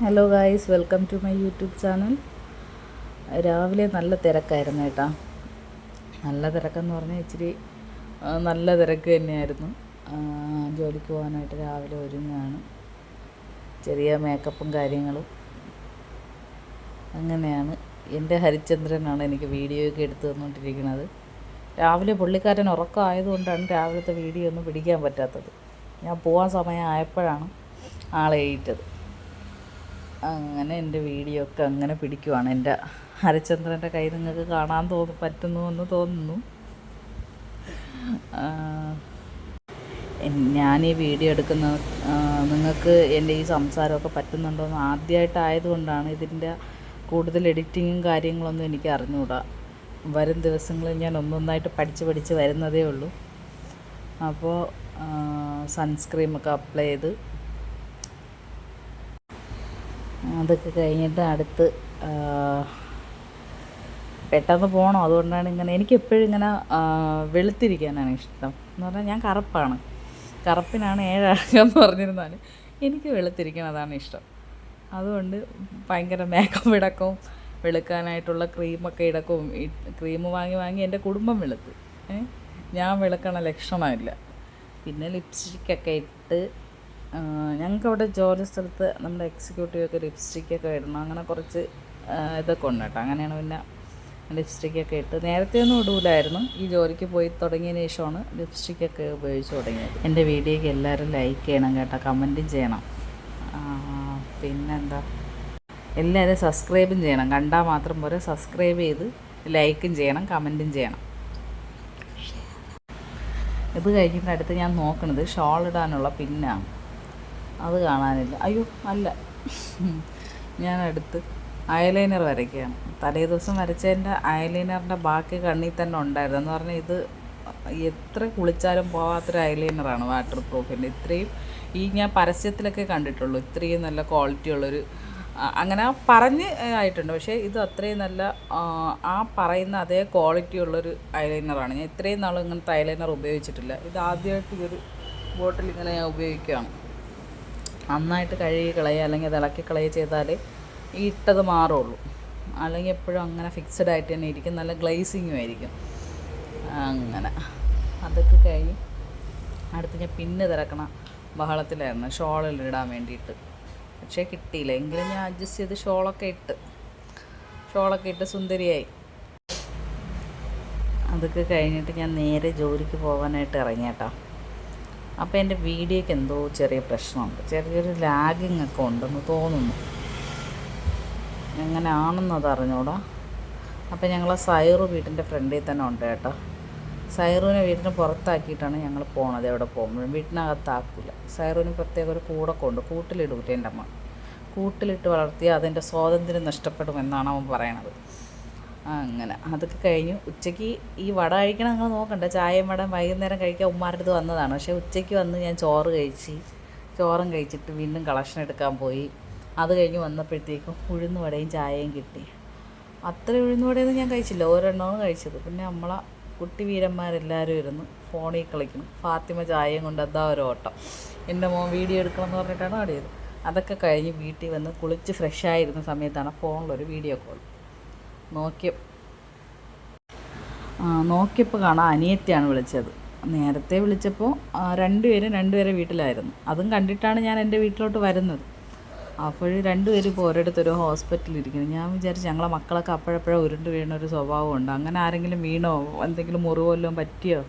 Hello guys, welcome to my YouTube channel. രാവിലെ നല്ല തിരക്കായിരുന്നു കേട്ടോ. നല്ല തിരക്കെന്ന് പറഞ്ഞാൽ ഇച്ചിരി നല്ല തിരക്ക് തന്നെയായിരുന്നു. ജോലിക്ക് പോകാനായിട്ട് രാവിലെ ഒരുങ്ങുകയാണ്. ചെറിയ മേക്കപ്പും കാര്യങ്ങളും അങ്ങനെയാണ്. എൻ്റെ ഹരിചന്ദ്രനാണ് എനിക്ക് വീഡിയോ ഒക്കെ എടുത്തു തന്നുകൊണ്ടിരിക്കുന്നത്. രാവിലെ പുള്ളിക്കാരൻ ഉറക്കമായതുകൊണ്ടാണ് രാവിലത്തെ വീഡിയോ ഒന്നും പിടിക്കാൻ പറ്റാത്തത്. ഞാൻ പോകാൻ സമയമായപ്പോഴാണ് ആളെ ഏറ്റത്. അങ്ങനെ എൻ്റെ വീഡിയോ ഒക്കെ അങ്ങനെ പിടിക്കുവാണ്. എൻ്റെ ഹരിചന്ദ്രൻ്റെ കൈ നിങ്ങൾക്ക് കാണാൻ പറ്റുന്നു എന്ന് തോന്നുന്നു. ഞാൻ ഈ വീഡിയോ എടുക്കുന്ന നിങ്ങൾക്ക് എൻ്റെ ഈ സംസാരമൊക്കെ പറ്റുന്നുണ്ടോ എന്ന് ആദ്യമായിട്ടായതുകൊണ്ടാണ്. ഇതിൻ്റെ കൂടുതൽ എഡിറ്റിങ്ങും കാര്യങ്ങളൊന്നും എനിക്ക് അറിഞ്ഞുകൂടാ. വരും ദിവസങ്ങളിൽ ഞാൻ ഒന്നൊന്നായിട്ട് പഠിച്ച് വരുന്നതേ ഉള്ളൂ. അപ്പോൾ സൺസ്ക്രീമൊക്കെ അപ്ലൈ ചെയ്ത് അതൊക്കെ കഴിഞ്ഞിട്ട് അടുത്ത് പെട്ടെന്ന് പോകണം. അതുകൊണ്ടാണ് ഇങ്ങനെ എനിക്കെപ്പോഴും ഇങ്ങനെ വെളുത്തിരിക്കാനാണ് ഇഷ്ടം. എന്ന് പറഞ്ഞാൽ ഞാൻ കറുപ്പാണ്, കറുപ്പിനാണ് 7 അഴകെന്ന് പറഞ്ഞിരുന്നാലും എനിക്ക് വെളുത്തിരിക്കണതാണ് ഇഷ്ടം. അതുകൊണ്ട് ഭയങ്കര മേക്കപ്പ് ഇടക്കും, വെളുക്കാനായിട്ടുള്ള ക്രീമൊക്കെ ഇടക്കും. ഈ ക്രീം വാങ്ങി എൻ്റെ കുടുംബം വെളുത്ത്, ഞാൻ വെളുക്കണ ലക്ഷണമില്ല. പിന്നെ ലിപ്സ്റ്റിക്കൊക്കെ ഇട്ട് ഞങ്ങൾക്കവിടെ ജോലി സ്ഥലത്ത് നമ്മുടെ എക്സിക്യൂട്ടീവൊക്കെ ലിപ്സ്റ്റിക്കൊക്കെ ഇടണം. അങ്ങനെ കുറച്ച് ഇതൊക്കെ ഉണ്ട് കേട്ടോ. അങ്ങനെയാണ് പിന്നെ ലിപ്സ്റ്റിക്കൊക്കെ ഇട്ട്. നേരത്തെ ഒന്നും ഇടൂലായിരുന്നു. ഈ ജോലിക്ക് പോയി തുടങ്ങിയതിന് ശേഷമാണ് ലിപ്സ്റ്റിക്കൊക്കെ ഉപയോഗിച്ച് തുടങ്ങിയത്. എൻ്റെ വീഡിയോയ്ക്ക് എല്ലാവരും ലൈക്ക് ചെയ്യണം കേട്ടോ, കമൻറ്റും ചെയ്യണം. പിന്നെന്താ, എല്ലാവരും സബ്സ്ക്രൈബും ചെയ്യണം. കണ്ടാൽ മാത്രം പോരെ, സബ്സ്ക്രൈബ് ചെയ്ത് ലൈക്കും ചെയ്യണം, കമൻറ്റും ചെയ്യണം. ഇത് കഴിഞ്ഞിട്ട് അടുത്ത് ഞാൻ നോക്കണത് ഷോൾ ഇടാനുള്ള പിന്നാണ്. അത് കാണാനില്ല. അയ്യോ അല്ല, ഞാനടുത്ത് ഐലൈനർ വരയ്ക്കുകയാണ്. തലേ ദിവസം വരച്ചതിൻ്റെ ഐലൈനറിൻ്റെ ബാക്കി കണ്ണിൽ തന്നെ ഉണ്ടായിരുന്നു. എന്ന് പറഞ്ഞാൽ ഇത് എത്ര കുളിച്ചാലും പോകാത്തൊരു ഐലൈനറാണ്, വാട്ടർ പ്രൂഫിൻ്റെ. ഇത്രയും ഞാൻ പരസ്യത്തിലൊക്കെ കണ്ടിട്ടുള്ളൂ, ഇത്രയും നല്ല ക്വാളിറ്റി ഉള്ളൊരു, അങ്ങനെ പറഞ്ഞ് ആയിട്ടുണ്ട്. പക്ഷേ ഇത് അത്രയും നല്ല ആ പറയുന്ന അതേ ക്വാളിറ്റി ഉള്ളൊരു ഐലൈനറാണ്. ഞാൻ ഇത്രയും നാളും ഇങ്ങനത്തെ ഐലൈനർ ഉപയോഗിച്ചിട്ടില്ല. ഇത് ആദ്യമായിട്ട് ഈ ഒരു ബോട്ടിൽ ഇങ്ങനെ ഞാൻ ഉപയോഗിക്കുകയാണ്. നന്നായിട്ട് കഴുകി കളയുക അല്ലെങ്കിൽ അത് ഇളക്കി കളയുക ചെയ്താൽ ഈ ഇട്ടത് മാറുള്ളൂ. അല്ലെങ്കിൽ എപ്പോഴും അങ്ങനെ ഫിക്സഡ് ആയിട്ട് തന്നെ ഇരിക്കും, നല്ല ഗ്ലേസിങ്ങും ആയിരിക്കും. അങ്ങനെ അതൊക്കെ കഴിഞ്ഞ് അടുത്ത് ഞാൻ പിന്നെ തിരക്കണ ബഹളത്തിലായിരുന്നു ഷോളിലിടാൻ വേണ്ടിയിട്ട്. പക്ഷേ കിട്ടിയില്ല. എങ്കിലും ഞാൻ അഡ്ജസ്റ്റ് ചെയ്ത് ഷോളൊക്കെ ഇട്ട് സുന്ദരിയായി. അതൊക്കെ കഴിഞ്ഞിട്ട് ഞാൻ നേരെ ജോലിക്ക് പോകാനായിട്ട് ഇറങ്ങിയേട്ടാ. അപ്പോൾ എൻ്റെ വീഡിയോയ്ക്ക് എന്തോ ചെറിയ പ്രശ്നമുണ്ട്, ചെറിയൊരു ലാഗിങ് ഒക്കെ ഉണ്ടെന്ന് തോന്നുന്നു. എങ്ങനെയാണെന്നത് അറിഞ്ഞൂടാ. അപ്പോൾ ഞങ്ങൾ സൈറു വീട്ടിൻ്റെ ഫ്രണ്ടിൽ തന്നെ ഉണ്ട് കേട്ടോ. സൈറുവിനെ വീട്ടിന് പുറത്താക്കിയിട്ടാണ് ഞങ്ങൾ പോണത്. എവിടെ പോകുമ്പോഴും വീട്ടിനകത്താക്കില്ല. സൈറുവിന് പ്രത്യേക ഒരു കൂടൊക്കെ ഉണ്ട്, കൂട്ടിലിടൂല എൻ്റെ അമ്മ. കൂട്ടിലിട്ട് വളർത്തിയാൽ അതിൻ്റെ സ്വാതന്ത്ര്യം നഷ്ടപ്പെടുമെന്നാണ് അവൻ പറയണത്. അങ്ങനെ അതൊക്കെ കഴിഞ്ഞു. ഉച്ചയ്ക്ക് ഈ വട കഴിക്കണം നിങ്ങൾ നോക്കണ്ട. ചായയും വടം വൈകുന്നേരം കഴിക്കാൻ ഉമ്മാരുടെ അടുത്ത് വന്നതാണ്. പക്ഷേ ഉച്ചയ്ക്ക് വന്ന് ഞാൻ ചോറും കഴിച്ചിട്ട് വീണ്ടും കളക്ഷൻ എടുക്കാൻ പോയി. അത് കഴിഞ്ഞ് വന്നപ്പോഴത്തേക്കും ഉഴുന്ന് വടയും ചായയും കിട്ടി. അത്ര ഉഴുന്ന് വടയൊന്നും ഞാൻ കഴിച്ചില്ല, ഒരെണ്ണമാണ് കഴിച്ചത്. പിന്നെ നമ്മളെ കുട്ടി വീരന്മാരെല്ലാവരും ഇരുന്ന് ഫോണിൽ കളിക്കണം. ഫാത്തിമ ചായയും കൊണ്ട് അതാ ഒരു ഓട്ടം. എൻ്റെ മോൻ വീഡിയോ എടുക്കണം എന്ന് പറഞ്ഞിട്ടാണ് ഓടിയത്. അതൊക്കെ കഴിഞ്ഞ് വീട്ടിൽ വന്ന് കുളിച്ച് ഫ്രഷായിരുന്ന സമയത്താണ് ഫോണിലൊരു വീഡിയോ കോൾ. നോക്കിയപ്പോൾ കാണാം അനിയത്തിയാണ് വിളിച്ചത്. നേരത്തെ വിളിച്ചപ്പോൾ രണ്ടുപേരെ വീട്ടിലായിരുന്നു. അതും കണ്ടിട്ടാണ് ഞാൻ എൻ്റെ വീട്ടിലോട്ട് വരുന്നത്. അപ്പോൾ രണ്ടുപേരും ഇപ്പോൾ ഒരിടത്തൊരു ഹോസ്പിറ്റലിൽ ഇരിക്കുന്നു. ഞാൻ വിചാരിച്ചു ഞങ്ങളെ മക്കളൊക്കെ അപ്പോഴപ്പോഴും ഉരുണ്ട് വീണൊരു സ്വഭാവമുണ്ട്, അങ്ങനെ ആരെങ്കിലും വീണോ എന്തെങ്കിലും മുറിവല്ലോ പറ്റിയോ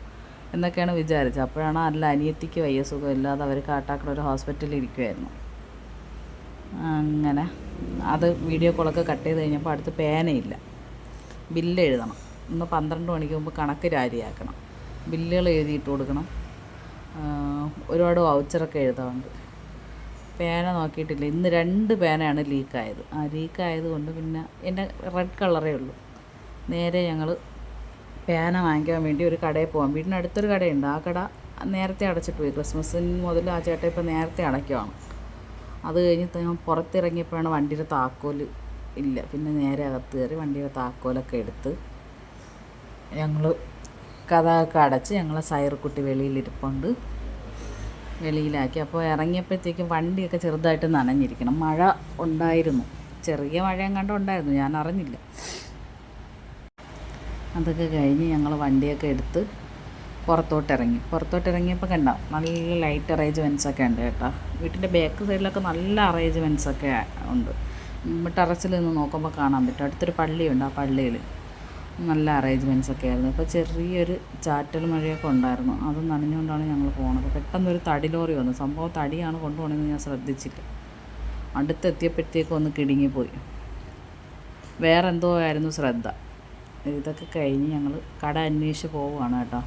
എന്നൊക്കെയാണ് വിചാരിച്ചത്. അപ്പോഴാണ് അല്ല, അനിയത്തിക്ക് വയ്യ, സുഖമില്ലാതെ അവർ കാട്ടാക്കട ഒരു ഹോസ്പിറ്റലിൽ ഇരിക്കുമായിരുന്നു. അങ്ങനെ അത് വീഡിയോ കോളൊക്കെ കട്ട് ചെയ്ത് കഴിഞ്ഞപ്പോൾ അടുത്ത് പേനയില്ല, ബില്ല് എഴുതണം. ഇന്ന് 12 മണിക്ക് മുമ്പ് കണക്ക് രാരിയാക്കണം, ബില്ലുകൾ എഴുതിയിട്ട് കൊടുക്കണം. ഒരുപാട് വൗച്ചറൊക്കെ എഴുതാറുണ്ട്. പേന നോക്കിയിട്ടില്ല. ഇന്ന് 2 പേനയാണ് ലീക്കായത്. ആ ലീക്കായത് കൊണ്ട് പിന്നെ എൻ്റെ റെഡ് കളറേ ഉള്ളൂ. നേരെ ഞങ്ങൾ പേന വാങ്ങിക്കാൻ വേണ്ടി ഒരു കടയിൽ പോകാം. വീടിനടുത്തൊരു കടയുണ്ട്. ആ കട നേരത്തെ അടച്ചിട്ട് പോയി. ക്രിസ്മസിന് മുതൽ ആ ചേട്ടൻ ഇപ്പോൾ നേരത്തെ അടയ്ക്കുവാണ്. അത് കഴിഞ്ഞിട്ട് ഞാൻ പുറത്തിറങ്ങിയപ്പോഴാണ് വണ്ടിയുടെ താക്കോൽ ഇല്ല. പിന്നെ നേരെ അകത്ത് കയറി വണ്ടിയുടെ താക്കോലൊക്കെ എടുത്ത് ഞങ്ങൾ കഥയൊക്കെ അടച്ച് ഞങ്ങളെ സൈറുക്കുട്ടി വെളിയിലിരിപ്പുണ്ട്. വെളിയിലാക്കി. അപ്പോൾ ഇറങ്ങിയപ്പോഴത്തേക്കും വണ്ടിയൊക്കെ ചെറുതായിട്ട് നനഞ്ഞിരിക്കണം. മഴ ഉണ്ടായിരുന്നു, ചെറിയ മഴ എങ്ങാണ്ട് ഉണ്ടായിരുന്നു, ഞാൻ അറിഞ്ഞില്ല. അതൊക്കെ കഴിഞ്ഞ് ഞങ്ങൾ വണ്ടിയൊക്കെ എടുത്ത് പുറത്തോട്ടിറങ്ങിയപ്പോൾ കണ്ട നല്ല ലൈറ്റ് അറേഞ്ച്മെൻറ്റ്സൊക്കെ ഉണ്ട് കേട്ടോ. വീട്ടിൻ്റെ ബാക്ക് സൈഡിലൊക്കെ നല്ല അറേഞ്ച്മെൻറ്റ്സൊക്കെ ഉണ്ട്. ടെറസിൽ നിന്ന് നോക്കുമ്പോൾ കാണാൻ പറ്റും. അടുത്തൊരു പള്ളിയുണ്ട്, ആ പള്ളിയിൽ നല്ല അറേഞ്ച്മെൻറ്റ്സൊക്കെ ആയിരുന്നു. ഇപ്പോൾ ചെറിയൊരു ചാറ്റൽ മഴയൊക്കെ ഉണ്ടായിരുന്നു, അത് നനഞ്ഞുകൊണ്ടാണ് ഞങ്ങൾ പോണത്. പെട്ടെന്നൊരു തടി ലോറി വന്നു. സംഭവം തടിയാണ് കൊണ്ടുപോകണമെന്ന് ഞാൻ ശ്രദ്ധിച്ചില്ല. അടുത്തെത്തിയപ്പോഴത്തേക്കും ഒന്ന് കിടുങ്ങിപ്പോയി. വേറെന്തോ ആയിരുന്നു ശ്രദ്ധ. ഇതൊക്കെ കഴിഞ്ഞ് ഞങ്ങൾ കട അന്വേഷിച്ച് പോവുകയാണ് കേട്ടോ.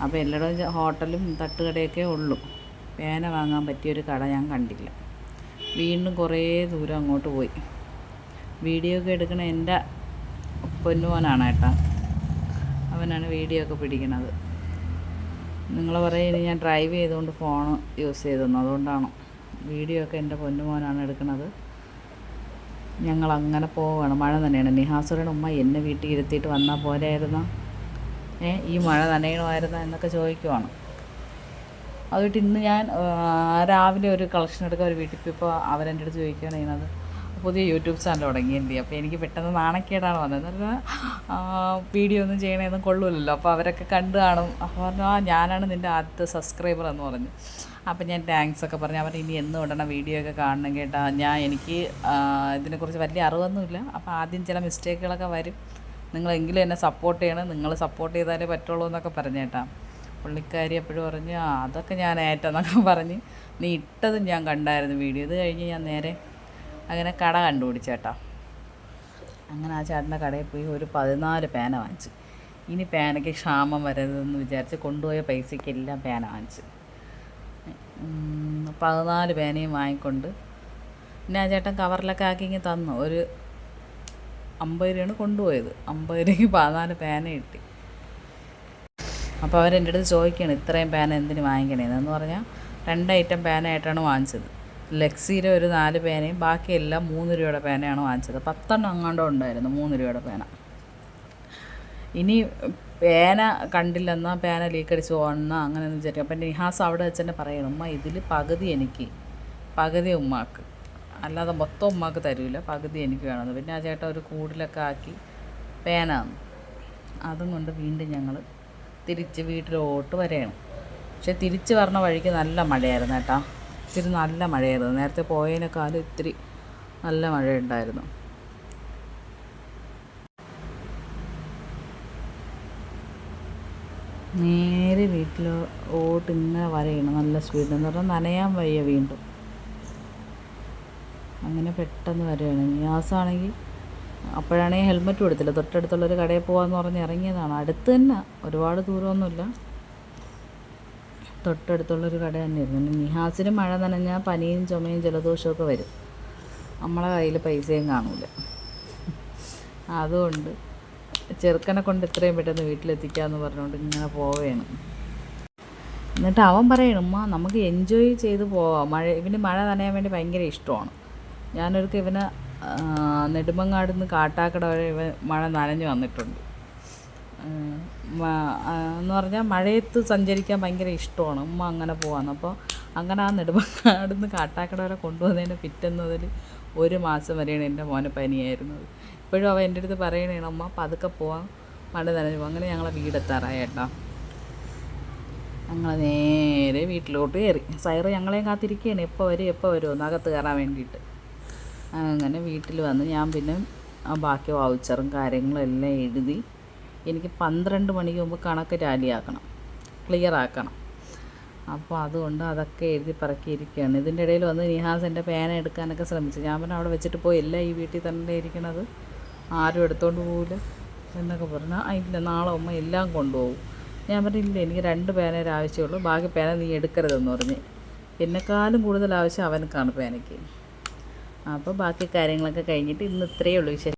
അപ്പോൾ എല്ലായിടവും ഹോട്ടലും തട്ടുകടയൊക്കെ ഉള്ളൂ. പേന വാങ്ങാൻ പറ്റിയൊരു കട ഞാൻ കണ്ടില്ല. വീണ്ടും കുറേ ദൂരം അങ്ങോട്ട് പോയി. വീഡിയോ ഒക്കെ എടുക്കണ എൻ്റെ പൊന്നുമോനാണ് കേട്ടോ, അവനാണ് വീഡിയോ ഒക്കെ പിടിക്കണത്. നിങ്ങൾ പറയുന്നത് ഞാൻ ഡ്രൈവ് ചെയ്തുകൊണ്ട് ഫോൺ യൂസ് ചെയ്തെന്നു, അതുകൊണ്ടാണ്. വീഡിയോ ഒക്കെ എൻ്റെ പൊന്നുമോനാണ് എടുക്കുന്നത്. ഞങ്ങളങ്ങനെ പോവുകയാണ്. മഴ തന്നെയാണ്. നിഹാസുരയുടെ ഉമ്മ എന്നെ വീട്ടിൽ ഇരുത്തിയിട്ട് വന്നാൽ പോലെയായിരുന്നോ, ഈ മഴ നനയണമായിരുന്നോ എന്നൊക്കെ ചോദിക്കുവാണ്. അതുകൊണ്ട് ഇന്ന് ഞാൻ രാവിലെ ഒരു കളക്ഷൻ എടുക്കാൻ ഒരു വീട്ടിൽ പോയപ്പോൾ അവരെൻ്റെ അടുത്ത് ചോദിക്കുകയാണ് ചെയ്യുന്നത്, പുതിയ യൂട്യൂബ് ചാനൽ തുടങ്ങിയില്ലേ. അപ്പോൾ എനിക്ക് പെട്ടെന്ന് നാണക്കേടാണ് വന്നത്. എന്ന് പറഞ്ഞാൽ വീഡിയോ ഒന്നും ചെയ്യണമെന്നും കൊള്ളില്ലല്ലോ. അപ്പോൾ അവരൊക്കെ കണ്ടു കാണും. അപ്പോൾ പറഞ്ഞു, ഞാനാണ് നിൻ്റെ ആദ്യത്തെ സബ്സ്ക്രൈബർ എന്ന് പറഞ്ഞു. അപ്പം ഞാൻ താങ്ക്സ് ഒക്കെ പറഞ്ഞു. അവർ ഇനി എന്നും ഇടണം വീഡിയോ ഒക്കെ കാണണം കേട്ടോ. എനിക്ക് ഇതിനെക്കുറിച്ച് വലിയ അറിവൊന്നുമില്ല. അപ്പോൾ ആദ്യം ചില മിസ്റ്റേക്കുകളൊക്കെ വരും, നിങ്ങളെങ്കിലും എന്നെ സപ്പോർട്ട് ചെയ്യണം, നിങ്ങൾ സപ്പോർട്ട് ചെയ്താലേ പറ്റുള്ളൂ എന്നൊക്കെ പറഞ്ഞു കേട്ടോ. പുള്ളിക്കാരി എപ്പോഴും പറഞ്ഞു, അതൊക്കെ ഞാൻ ഏറ്റെന്നൊക്കെ പറഞ്ഞ്. നീ ഇട്ടതും ഞാൻ കണ്ടായിരുന്നു വീഡിയോ. ഇത് കഴിഞ്ഞ് ഞാൻ നേരെ അങ്ങനെ കട കണ്ടുപിടിച്ചേട്ടാ. അങ്ങനെ ആ ചേട്ടൻ്റെ കടയിൽ പോയി ഒരു 14 പേന വാങ്ങിച്ചു. ഇനി പേനയ്ക്ക് ക്ഷാമം വരരുതെന്ന് വിചാരിച്ച് കൊണ്ടുപോയ പൈസയ്ക്കെല്ലാം പേന വാങ്ങിച്ചു. 14 പേനയും വാങ്ങിക്കൊണ്ട് പിന്നെ ആ ചേട്ടൻ കവറിലൊക്കെ ആക്കി ഇങ്ങനെ തന്നു. ഒരു 50 രൂപയാണ് കൊണ്ടുപോയത്. 50 രൂപയ്ക്ക് 14 പേന കിട്ടി. അപ്പോൾ അവരെൻ്റെ അടുത്ത് ചോദിക്കുകയാണ്, ഇത്രയും പേന എന്തിന് വാങ്ങിക്കണേന്ന് പറഞ്ഞാൽ 2 ഐറ്റം പേനയായിട്ടാണ് വാങ്ങിച്ചത്. ലെക്സിയുടെ ഒരു 4 പേനയും ബാക്കിയെല്ലാം 3 രൂപയുടെ പേനയാണ് വാങ്ങിച്ചത്. 10 എണ്ണം അങ്ങാണ്ടോ ഉണ്ടായിരുന്നു 3 രൂപയുടെ പേന. ഇനി പേന കണ്ടില്ലെന്നാൽ പേന ലീക്കടിച്ച് പോകണമെന്നാൽ അങ്ങനെയൊന്നും വിചാരിക്കും. അപ്പം നിഹാസ് അവിടെ വെച്ച് തന്നെ പറയണം, ഉമ്മ ഇതിൽ പകുതി എനിക്ക്, പകുതി ഉമ്മാക്ക്, അല്ലാതെ മൊത്തം ഉമ്മാക്ക് തരില്ല, പകുതി എനിക്ക് വേണമെന്ന്. പിന്നെ ആ ചേട്ടൻ ഒരു കൂടിലൊക്കെ ആക്കി പേന തന്നു. അതും കൊണ്ട് വീണ്ടും ഞങ്ങൾ തിരിച്ച് വീട്ടിലോട്ട് വരെയാണ്. പക്ഷേ തിരിച്ച് പറഞ്ഞ വഴിക്ക് നല്ല മഴയായിരുന്നു കേട്ടോ. ഇത്തിരി നല്ല മഴയായിരുന്നു. നേരത്തെ പോയതിനേക്കാളും ഇത്തിരി നല്ല മഴയുണ്ടായിരുന്നു. നേരെ വീട്ടിലോട്ട് ഇങ്ങനെ വരെയാണ് നല്ല സ്പീഡ്. എന്ന് പറഞ്ഞാൽ നനയാൻ വയ്യ വീണ്ടും. അങ്ങനെ പെട്ടെന്ന് വരികയാണ്. നിയാസാണെങ്കിൽ അപ്പോഴാണെങ്കിൽ ഹെൽമെറ്റ് കൊടുത്തില്ല. തൊട്ടടുത്തുള്ളൊരു കടയിൽ പോകാമെന്ന് പറഞ്ഞ് ഇറങ്ങിയതാണ്. അടുത്ത് തന്നെ, ഒരുപാട് ദൂരമൊന്നുമില്ല, തൊട്ടടുത്തുള്ളൊരു കട തന്നെയായിരുന്നു. പിന്നെ നിഹാസിന് മഴ നനഞ്ഞാൽ പനിയും ചുമയും ജലദോഷമൊക്കെ വരും. നമ്മളെ കയ്യിൽ പൈസയും കാണില്ല. അതുകൊണ്ട് ചെറുക്കനെ കൊണ്ട് എത്രയും പെട്ടെന്ന് വീട്ടിലെത്തിക്കാമെന്ന് പറഞ്ഞുകൊണ്ട് ഇങ്ങനെ പോവുകയാണ്. എന്നിട്ട് അവൻ പറയണം, ഉമ്മ നമുക്ക് എൻജോയ് ചെയ്ത് പോവാം. ഇവന് മഴ നനയാൻ വേണ്ടി ഭയങ്കര ഇഷ്ടമാണ്. ഞാനൊരിക്കൽ ഇവനെ നെടുമങ്ങാട് നിന്ന് കാട്ടാക്കട വരെ ഇവൻ മഴ നനഞ്ഞു വന്നിട്ടുണ്ട്. എന്ന് പറഞ്ഞാൽ മഴയത്ത് സഞ്ചരിക്കാൻ ഭയങ്കര ഇഷ്ടമാണ്. ഉമ്മ അങ്ങനെ പോവാന്ന്. അപ്പോൾ അങ്ങനെ ആ നെടുമങ്ങാട് നിന്ന് കാട്ടാക്കട വരെ കൊണ്ടുവന്നതിന് പിറ്റുന്നതിൽ 1 മാസം വരെയാണ് എൻ്റെ മോനെ പനിയായിരുന്നത്. ഇപ്പോഴും അവൻ എൻ്റെ അടുത്ത് പറയണേ, അമ്മ പതുക്കെ പോവാം, മഴ നനഞ്ഞു പോകാം. അങ്ങനെ ഞങ്ങളെ വീടെത്താറായി കേട്ടോ. ഞങ്ങൾ നേരെ വീട്ടിലോട്ട് കയറി. സൈറ് ഞങ്ങളെയും കാത്തിരിക്കുകയാണ്, എപ്പോൾ വരുമോ അകത്ത് കയറാൻ വേണ്ടിയിട്ട്. അങ്ങനെ വീട്ടിൽ വന്ന് ഞാൻ പിന്നെ ബാക്കി വൗച്ചറും കാര്യങ്ങളും എല്ലാം എഴുതി. എനിക്ക് 12 മണിക്ക് മുമ്പ് കണക്ക് ടാലിയാക്കണം, ക്ലിയർ ആക്കണം. അപ്പോൾ അതുകൊണ്ട് അതൊക്കെ എഴുതി പറക്കിയിരിക്കുകയാണ്. ഇതിൻ്റെ ഇടയിൽ വന്ന് നിഹാസ് എൻ്റെ പേന എടുക്കാനൊക്കെ ശ്രമിച്ചു. ഞാൻ പിന്നെ അവിടെ വെച്ചിട്ട് പോയി, എല്ലാം ഈ വീട്ടിൽ തന്നെ ഇരിക്കണത്, ആരും എടുത്തോണ്ട് പോകില്ല എന്നൊക്കെ പറഞ്ഞാൽ, ഇല്ല നാളെ ഉമ്മ എല്ലാം കൊണ്ടുപോകും. ഞാൻ പറഞ്ഞില്ല, എനിക്ക് 2 പേനയുടെ ആവശ്യമുള്ളൂ, ബാക്കി പേന നീ എടുക്കരുതെന്ന് പറഞ്ഞ്. എന്നെക്കാളും കൂടുതൽ ആവശ്യം അവനക്കാണ് പേനയ്ക്ക്. അപ്പോൾ ബാക്കി കാര്യങ്ങളൊക്കെ കഴിഞ്ഞിട്ട് ഇന്ന് ഇത്രയേ ഉള്ളൂ വിശേഷം.